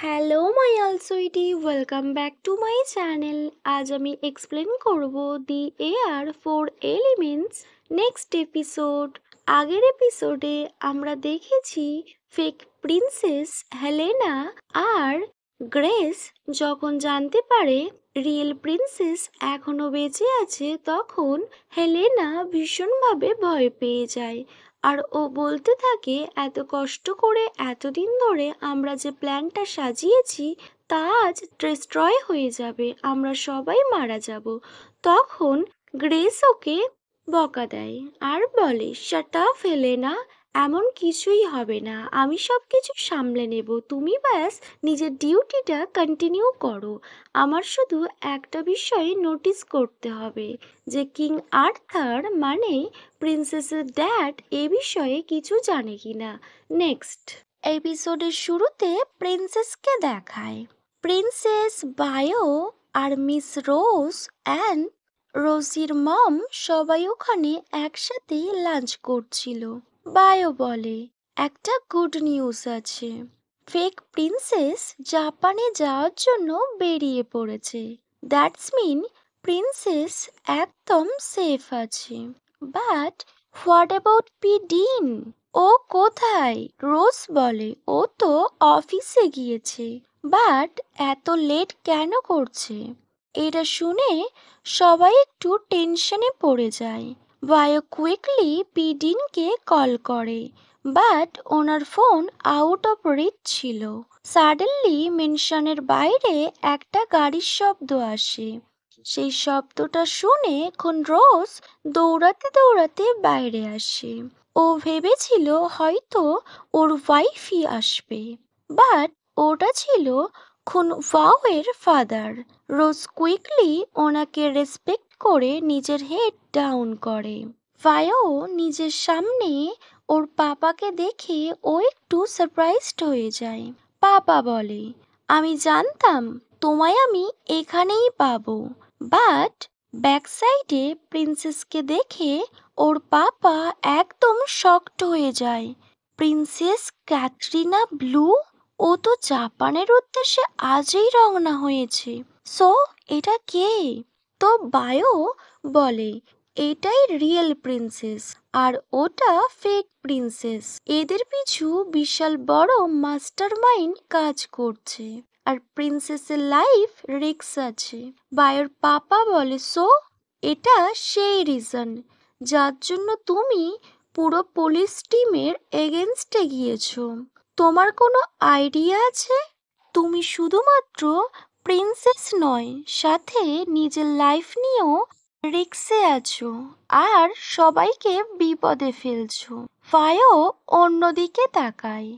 Hello my all sweetie, welcome back to my channel. আজ আমি explain করব the air four elements next episode. আগের এপিসোডে আমরা দেখেছি ফেক প্রিন্সেস হেলেনা আর গ্রেস যখন জানতে পারে রিয়েল প্রিন্সেস এখনো বেঁচে আছে, তখন হেলেনা ভীষণভাবে ভয় পেয়ে যায়। আর ও বলতে থাকে, এত কষ্ট করে এতদিন ধরে আমরা যে প্ল্যানটা সাজিয়েছি তা আজ ডিস্ট্রয় হয়ে যাবে, আমরা সবাই মারা যাব। তখন গ্রেস ওকে বকা দেয় আর বলে, শাট আপ হেলেনা, এমন কিছুই হবে না, আমি সব কিছু সামলে নেব, তুমি ব্যাস নিজের ডিউটিটা কন্টিনিউ করো। আমার শুধু একটা বিষয় নোটিস করতে হবে যে কিং আর্থার মানে প্রিন্সেসের ড্যাড এ বিষয়ে কিছু জানে কিনা। নেক্সট এপিসোডের শুরুতে প্রিন্সেসকে দেখায়। প্রিন্সেস বায়ো আর মিস রোজ অ্যান্ড রোজির মম সবাই ওখানে একসাথে লাঞ্চ করছিল। বায়ো বলে, একটা গুড নিউজ আছে, ফেক প্রিন্সেস জাপানে যাওয়ার জন্য বেরিয়ে পড়েছে। দ্যাটস মিন প্রিন্সেস একদম সেফ আছে। বাট হোয়াট অ্যাবাউট পিডিন? ও কোথায়? রোজ বলে, ও তো অফিসে গিয়েছে। বাট এত লেট কেন করছে? এটা শুনে সবাই একটু টেনশনে পড়ে যায়। বায়ো কুইকলি পিডিনকে কল করে, বাট ওনার ফোন আউট অফ রিচ ছিল। সাডেনলি মেনশনের বাইরে একটা গাড়ির শব্দ আসে। সেই শব্দটা শুনে এখন রোজ দৌড়াতে দৌড়াতে বাইরে আসে। ও ভেবেছিল হয়তো ওর ওয়াইফই আসবে, বাট ওটা ছিল খুন ওয়াওয়ের ফাদার। রোজ কুইকলি ওনাকে রেসপেক্ট করে নিজের হেড ডাউন করে। ভায়ো নিজের সামনে ওর পাপাকে দেখে ও একটু সারপ্রাইজড হয়ে যায়। পাপা বলে, আমি জানতাম তোমায় আমি এখানেই পাবো। বাট ব্যাক সাইডে প্রিন্সেসকে দেখে ওর পাপা একদম শকড হয়ে যায়। Princess Katharina blue? ও তো জাপানের উদ্দেশ্যে আজই রওনা হয়েছে। সো এটা কে? তো বায়ো বলে, এটাই রিয়েল প্রিন্সেস আর ওটা ফেক প্রিন্সেস। এদের পিছু বিশাল বড় মাস্টার মাইন্ড কাজ করছে আর প্রিন্সেসের লাইফ রিস্ক আছে। বায়োর পাপা বলে, সো এটা সেই রিজন যার জন্য তুমি পুরো পুলিশ টিমের এগেনস্টে গিয়েছো। তোমার কোনো আইডিয়া আছে? তুমি শুধুমাত্র প্রিন্সেস নয়, সাথে নিজের লাইফ নিয়েও রিস্কে আছো আর সবাইকে বিপদে ফেলছো। ফায়ো অন্যদিকে তাকায়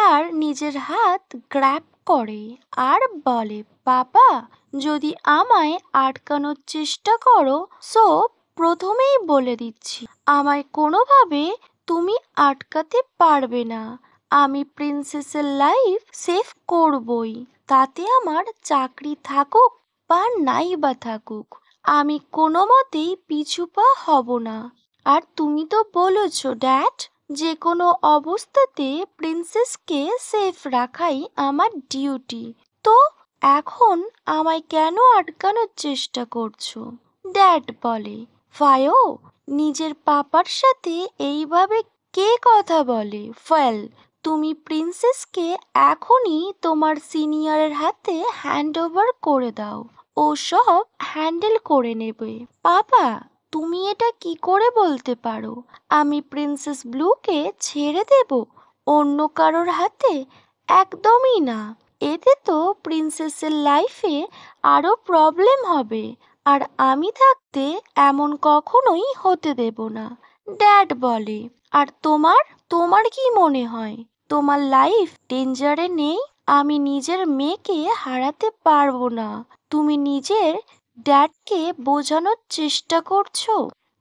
আর নিজের হাত গ্র্যাব করে আর বলে, বাবা, যদি আমায় আটকানোর চেষ্টা করো, সো প্রথমেই বলে দিচ্ছি, আমায় কোনোভাবে তুমি আটকাতে পারবে না। আমি প্রিন্সেসের লাইফ সেভ করবই, তাতে আমার চাকরি থাকুক বা নাই বা থাকুক, আমি কোনো মতেই পিছু পা হব না। আর তুমি তো বলেছ ড্যাড, যে কোনো অবস্থাতে প্রিন্সেসকে সেফ রাখাই আমার ডিউটি। তো এখন আমায় কেন আটকানোর চেষ্টা করছো? ড্যাড বলে, ফায়ো, নিজের পাপার সাথে এইভাবে কে কথা বলে? ওয়েল, তুমি প্রিন্সেসকে এখনই তোমার সিনিয়রের হাতে হ্যান্ড ওভার করে দাও, ও সব হ্যান্ডেল করে নেবে। পাপা, তুমি এটা কি করে বলতে পারো? আমি প্রিন্সেস ব্লুকে ছেড়ে দেব অন্য কারোর হাতে? একদমই না। এতে তো প্রিন্সেসের লাইফে আরো প্রবলেম হবে, আর আমি থাকতে এমন কখনোই হতে দেব না। ড্যাড বলে, আর তোমার তোমার কি মনে হয় তোমার লাইফ ডেঞ্জারে নেই? আমি নিজের মেয়েকে হারাতে পারবো না। তুমি নিজের ড্যাডকে বোঝানোর চেষ্টা করছো?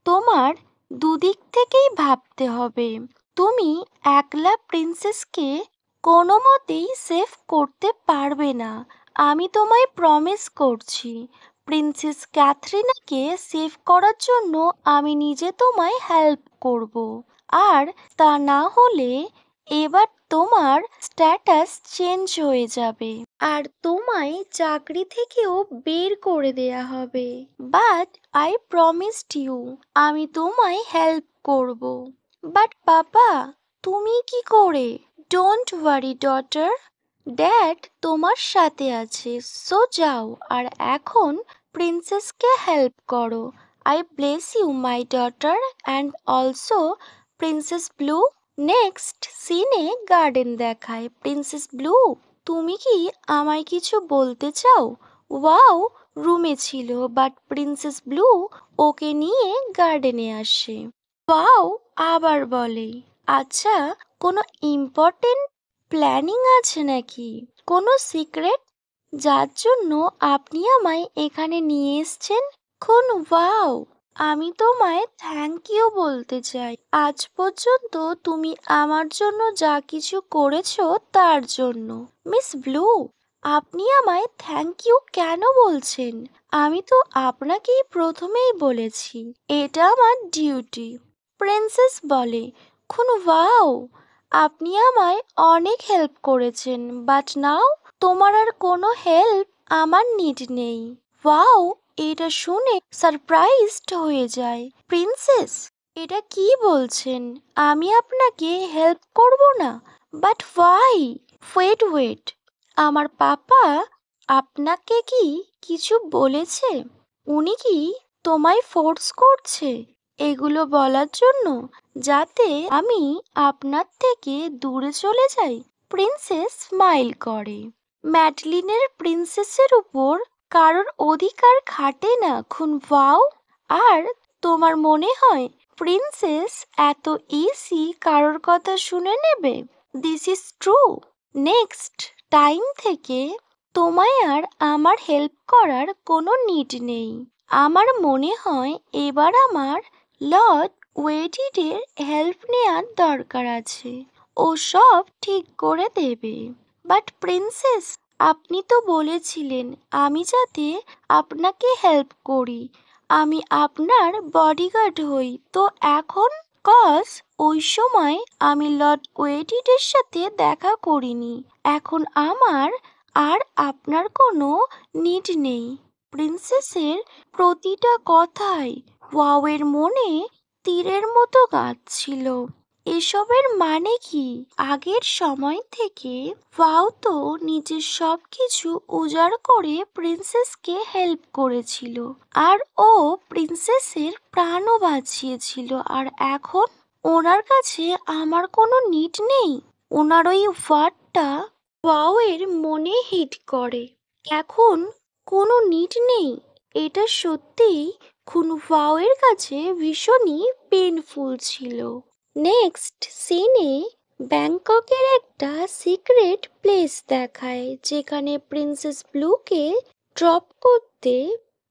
তোমার দুদিক থেকেই ভাবতে হবে। তুমি একলা প্রিন্সেসকে কোনো মতেই সেভ করতে পারবে না। আমি তোমায় প্রমিস করছি, প্রিন্সেস ক্যাথরিনাকে সেভ করার জন্য আমি নিজে তোমায় হেল্প করব। আর তা না হলে এবার তোমার স্ট্যাটাস চেঞ্জ হয়ে যাবে আর তোমায় চাকরি থেকেও বের করে দেয়া হবে। বাট আই প্রমিসড ইউ, আমি তোমায় হেল্প করব। বাট বাবা, তুমি কি করে? ডোন্ট ওয়ারি ডটার, ড্যাড তোমার সাথে আছে, সো যাও আর এখন প্রিন্সেসকে হেল্প করো। I bless you my daughter and also princess Blue. Next সিনে গার্ডেন দেখায়। প্রিন্সেস ব্লু, তুমি কি আমায় কিছু বলতে চাও? ওয়াও, রুমে ছিল, বাট প্রিন্সেস ব্লু ওকে নিয়ে গার্ডেনে আসে। ওয়াও আবার বলে, আচ্ছা, কোনো ইম্পর্টেন্ট প্ল্যানিং আছে নাকি? কোনো সিক্রেট যার জন্য আপনি আমায় এখানে নিয়ে এসছেন? ওয়াও, আমি তোমায় থ্যাংক ইউ বলতে চাই আজ পর্যন্ত তুমি আমার জন্য যা কিছু করেছো তার জন্য। মিস ব্লু, আপনি আমায় থ্যাংক ইউ কেন বলছেন? আমি তো আপনাকেই প্রথমেই বলেছি এটা আমার ডিউটি। প্রিন্সেস বলে, ওয়াও, আপনি আমায় অনেক হেল্প করেছেন, বাট নাও তোমার আর কোনো হেল্প আমার নিড নেই। ওয়াও, এটা শুনে সারপ্রাইজড হয়ে যায়। প্রিন্সেস, এটা কি বলছেন? আমি আপনাকে হেল্প করব না? But why? ওয়েট ওয়েট, আমার পাপা আপনাকে কি কিছু বলেছে? উনি কি তোমায় ফোর্স করছে এগুলো বলার জন্য, যাতে আমি আপনার থেকে দূরে চলে যাই? প্রিন্সেস স্মাইল করে। ম্যাডলিনের প্রিন্সেসের উপর কারোর অধিকার খাটে না ওয়াও। আর তোমার মনে হয় প্রিন্সেস এত ইজি কারোর কথা শুনে নেবে? This is true. Next time থেকে তোমায় আর আমার হেল্প করার কোনো নিড নেই। আমার মনে হয় এবার আমার লর্ড ওয়েডিডের হেল্প নেওয়ার দরকার আছে, ও সব ঠিক করে দেবে। বাট প্রিন্সেস, আপনি তো বলেছিলেন আমি যাতে আপনাকে হেল্প করি, আমি আপনার বডিগার্ড হই, তো এখন? ওই সময় আমি লর্ড ওয়েডিডের সাথে দেখা করিনি, এখন আমার আর আপনার কোনো নিড নেই। প্রিন্সেসের প্রতিটা কথাই ওয়াওয়ের মনে তীরের মতো গাঁথছিল। এসবের মানে কি? আগের সময় থেকে ওয়াও তো নিজের সবকিছু উজাড় করে প্রিন্সেসকে হেল্প করেছিল, আর ও প্রিন্সেসের প্রাণও বাঁচিয়েছিল, আর এখন ওনার কাছে আমার কোনো নিড নেই? ওনার ওই ওয়ার্ডটা ওয়াও এর মনে হিট করে। এখন কোনো নিড নেই, এটা সত্যিই ওয়াও এর কাছে ভীষণই পেনফুল ছিল। নেক্সট সিনে ব্যাংককের একটা সিক্রেট প্লেস দেখায়, যেখানে প্রিন্সেস ব্লুকে ড্রপ করতে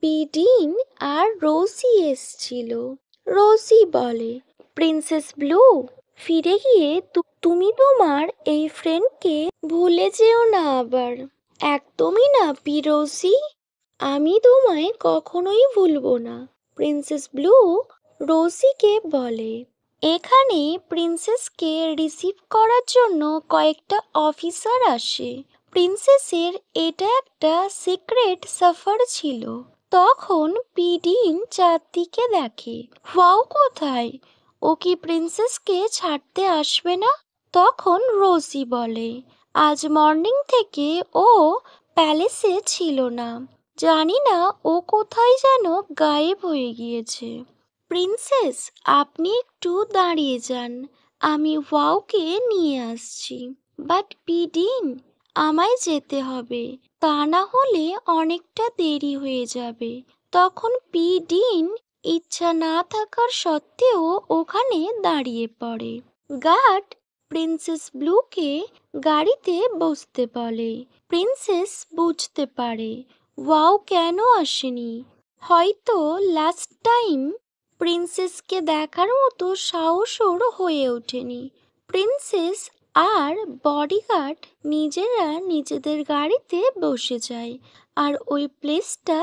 পিডিন আর রোজি এসছিল। রোজি বলে, প্রিন্সেস ব্লু, ফিরে গিয়ে তুমি তোমার এই ফ্রেন্ডকে ভুলে যেও না আবার। একদমই না রোজি, আমি তোমায় কখনোই ভুলবো না। প্রিন্সেস ব্লু রোজিকে বলে। এখানে প্রিন্সেসকে রিসিভ করার জন্য কয়েকটা অফিসার আসে। প্রিন্সেসের এটা একটা সিক্রেট সাফার ছিল। তখন পিডিন চারদিকে দেখে, ওয়াও কোথায়? ও কি প্রিন্সেসকে ছাড়তে আসবে না? তখন রোজি বলে, আজ মর্নিং থেকে ও প্যালেসে ছিল না, জানি না ও কোথায় যেন গায়েব হয়ে গিয়েছে। প্রিন্সেস, আপনি একটু দাঁড়িয়ে যান, আমি ওয়াওকে নিয়ে আসছি। বাট পিডিন, আমায় যেতে হবে, তা না হলে অনেকটা দেরি হয়ে যাবে। তখন পিডিন ইচ্ছা না থাকার সত্ত্বেও ওখানে দাঁড়িয়ে পড়ে। গার্ড প্রিন্সেস ব্লুকে গাড়িতে বসতে বলে। প্রিন্সেস বুঝতে পারে ওয়াও কেন আসেনি। হয়তো লাস্ট টাইম প্রিন্সেসকে দেখার মতো সাহস ওর হয়ে ওঠেনি। প্রিন্সেস আর বডিগার্ড নিজেরা নিজেদের গাড়িতে বসে যায়, আর ওই প্লেসটা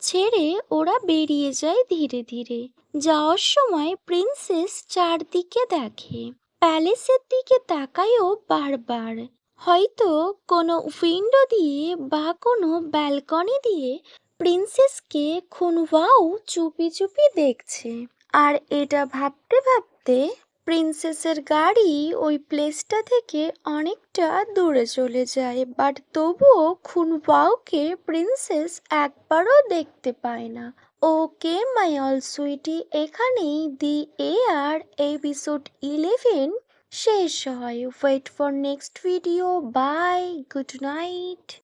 ছেড়ে ওরা বেরিয়ে যায় ধীরে ধীরে। যাওয়ার সময় প্রিন্সেস চারদিকে দেখে, প্যালেসের দিকে তাকায়ও বারবার। হয়তো কোনো উইন্ডো দিয়ে বা কোনো ব্যালকনি দিয়ে প্রিন্সেসকে খুনওয়াও চুপি চুপি দেখছে। আর এটা ভাবতে ভাবতে প্রিন্সেসের গাড়ি ওই প্লেসটা থেকে অনেকটা দূরে চলে যায়, বাট তবুও খুনওয়াওকে প্রিন্সেস একবারও দেখতে পায় না। ওকে মাই অল সুইটি, এখানেই দি এয়ার এপিসোড 11 শেষ হয়। Wait for next video. Bye, good night.